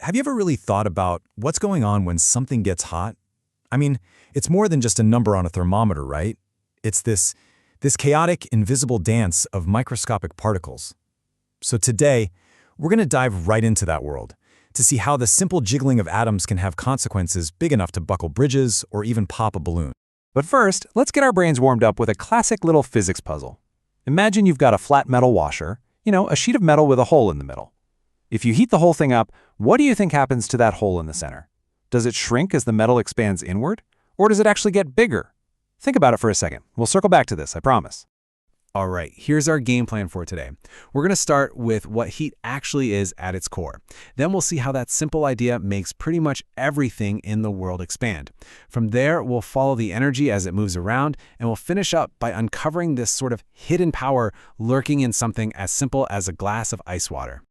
have you ever really thought about what's going on when something gets hot? I mean, it's more than just a number on a thermometer, right? It's this chaotic, invisible dance of microscopic particles. So today, we're going to dive right into that world to see how the simple jiggling of atoms can have consequences big enough to buckle bridges or even pop a balloon. But first, let's get our brains warmed up with a classic little physics puzzle. Imagine you've got a flat metal washer, a sheet of metal with a hole in the middle. If you heat the whole thing up, what do you think happens to that hole in the center? Does it shrink as the metal expands inward? Or does it actually get bigger? Think about it for a second. We'll circle back to this, I promise. All right, here's our game plan for today. We're going to start with what heat actually is at its core. Then we'll see how that simple idea makes pretty much everything in the world expand. From there, we'll follow the energy as it moves around, and we'll finish up by uncovering this sort of hidden power lurking in something as simple as a glass of ice water.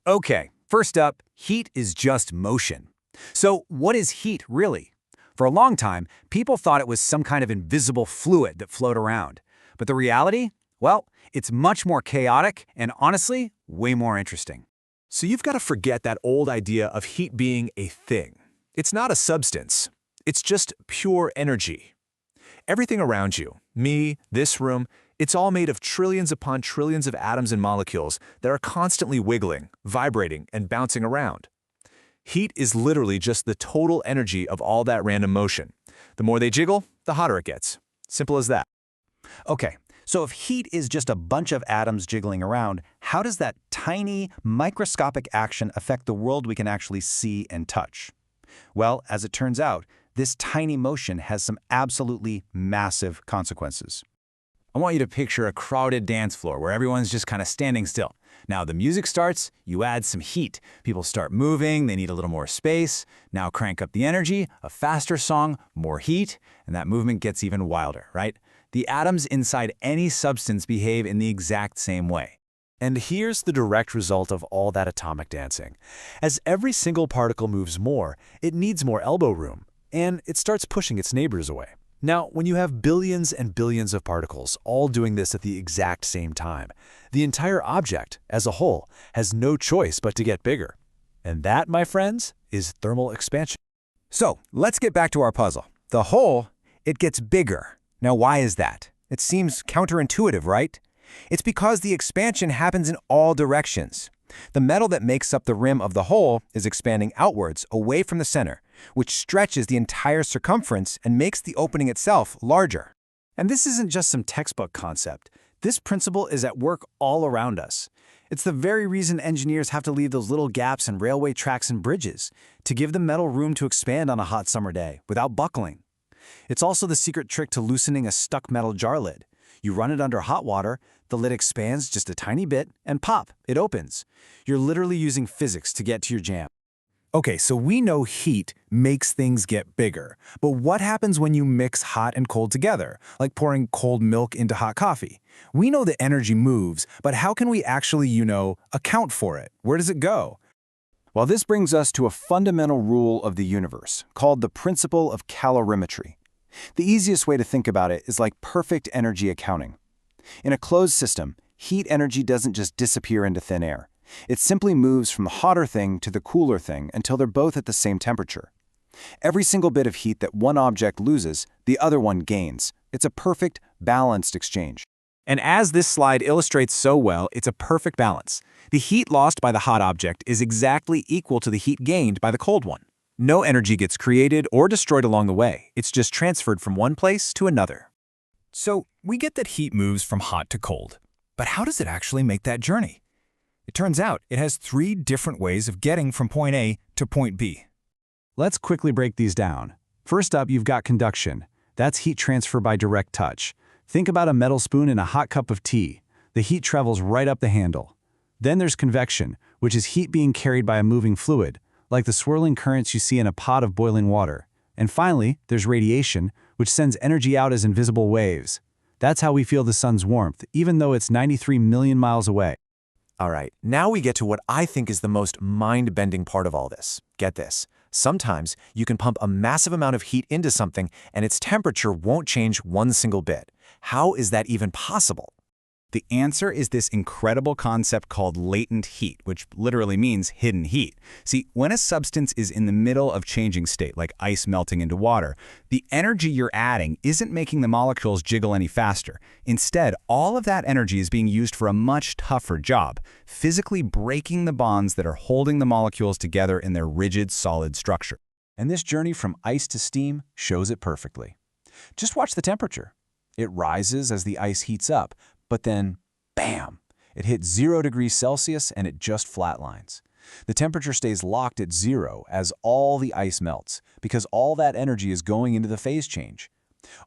Okay, first up, heat is just motion. So what is heat really? For a long time, people thought it was some kind of invisible fluid that floated around. But the reality? Well, it's much more chaotic and honestly, way more interesting. So you've got to forget that old idea of heat being a thing. It's not a substance. It's just pure energy. Everything around you, me, this room, it's all made of trillions upon trillions of atoms and molecules that are constantly wiggling, vibrating, and bouncing around. Heat is literally just the total energy of all that random motion. The more they jiggle, the hotter it gets. Simple as that. Okay, so if heat is just a bunch of atoms jiggling around, how does that tiny, microscopic action affect the world we can actually see and touch? Well, as it turns out, this tiny motion has some absolutely massive consequences. I want you to picture a crowded dance floor where everyone's just kind of standing still. Now the music starts, you add some heat. People start moving, they need a little more space. Now crank up the energy, a faster song, more heat, and that movement gets even wilder, right? The atoms inside any substance behave in the exact same way. And here's the direct result of all that atomic dancing. As every single particle moves more, it needs more elbow room, and it starts pushing its neighbors away. Now, when you have billions and billions of particles all doing this at the exact same time, the entire object, as a whole, has no choice but to get bigger. And that, my friends, is thermal expansion. So, let's get back to our puzzle. The whole, it gets bigger. Now, why is that? It seems counterintuitive, right? It's because the expansion happens in all directions. The metal that makes up the rim of the hole is expanding outwards, away from the center, which stretches the entire circumference and makes the opening itself larger. And this isn't just some textbook concept. This principle is at work all around us. It's the very reason engineers have to leave those little gaps in railway tracks and bridges, to give the metal room to expand on a hot summer day without buckling. It's also the secret trick to loosening a stuck metal jar lid. You run it under hot water, the lid expands just a tiny bit, and pop, it opens. You're literally using physics to get to your jam. Okay, so we know heat makes things get bigger. But what happens when you mix hot and cold together, like pouring cold milk into hot coffee? We know the energy moves, but how can we actually, account for it? Where does it go? Well, this brings us to a fundamental rule of the universe, called the principle of calorimetry. The easiest way to think about it is like perfect energy accounting. In a closed system, heat energy doesn't just disappear into thin air. It simply moves from the hotter thing to the cooler thing until they're both at the same temperature. Every single bit of heat that one object loses, the other one gains. It's a perfect, balanced exchange. And as this slide illustrates so well, it's a perfect balance. The heat lost by the hot object is exactly equal to the heat gained by the cold one. No energy gets created or destroyed along the way. It's just transferred from one place to another. So, we get that heat moves from hot to cold. But how does it actually make that journey? It turns out it has 3 different ways of getting from point A to point B. Let's quickly break these down. First up, you've got conduction. That's heat transfer by direct touch. Think about a metal spoon in a hot cup of tea. The heat travels right up the handle. Then there's convection, which is heat being carried by a moving fluid, like the swirling currents you see in a pot of boiling water. And finally, there's radiation, which sends energy out as invisible waves. That's how we feel the sun's warmth, even though it's 93 million miles away. All right, now we get to what I think is the most mind-bending part of all this. Get this. Sometimes you can pump a massive amount of heat into something and its temperature won't change one single bit. How is that even possible? The answer is this incredible concept called latent heat, which literally means hidden heat. See, when a substance is in the middle of changing state, like ice melting into water, the energy you're adding isn't making the molecules jiggle any faster. Instead, all of that energy is being used for a much tougher job, physically breaking the bonds that are holding the molecules together in their rigid, solid structure. And this journey from ice to steam shows it perfectly. Just watch the temperature. It rises as the ice heats up, but then, bam, it hits 0 degrees Celsius and it just flatlines. The temperature stays locked at 0 as all the ice melts, because all that energy is going into the phase change.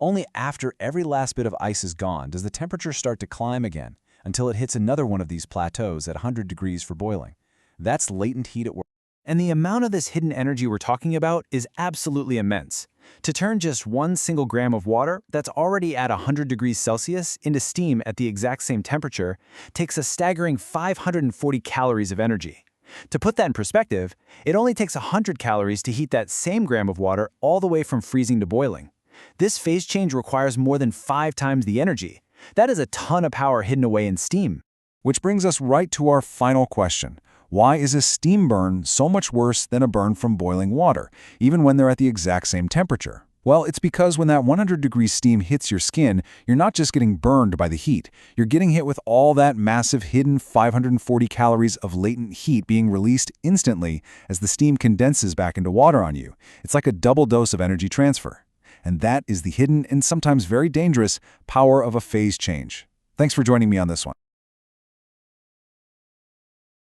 Only after every last bit of ice is gone does the temperature start to climb again, until it hits another one of these plateaus at 100 degrees for boiling. That's latent heat at work. And the amount of this hidden energy we're talking about is absolutely immense. To turn just 1 single gram of water that's already at 100 degrees Celsius into steam at the exact same temperature takes a staggering 540 calories of energy. To put that in perspective, it only takes 100 calories to heat that same gram of water all the way from freezing to boiling. This phase change requires more than 5 times the energy. That is a ton of power hidden away in steam. Which brings us right to our final question. Why is a steam burn so much worse than a burn from boiling water, even when they're at the exact same temperature? Well, it's because when that 100-degree steam hits your skin, you're not just getting burned by the heat. You're getting hit with all that massive hidden 540 calories of latent heat being released instantly as the steam condenses back into water on you. It's like a double dose of energy transfer. And that is the hidden and sometimes very dangerous power of a phase change. Thanks for joining me on this one.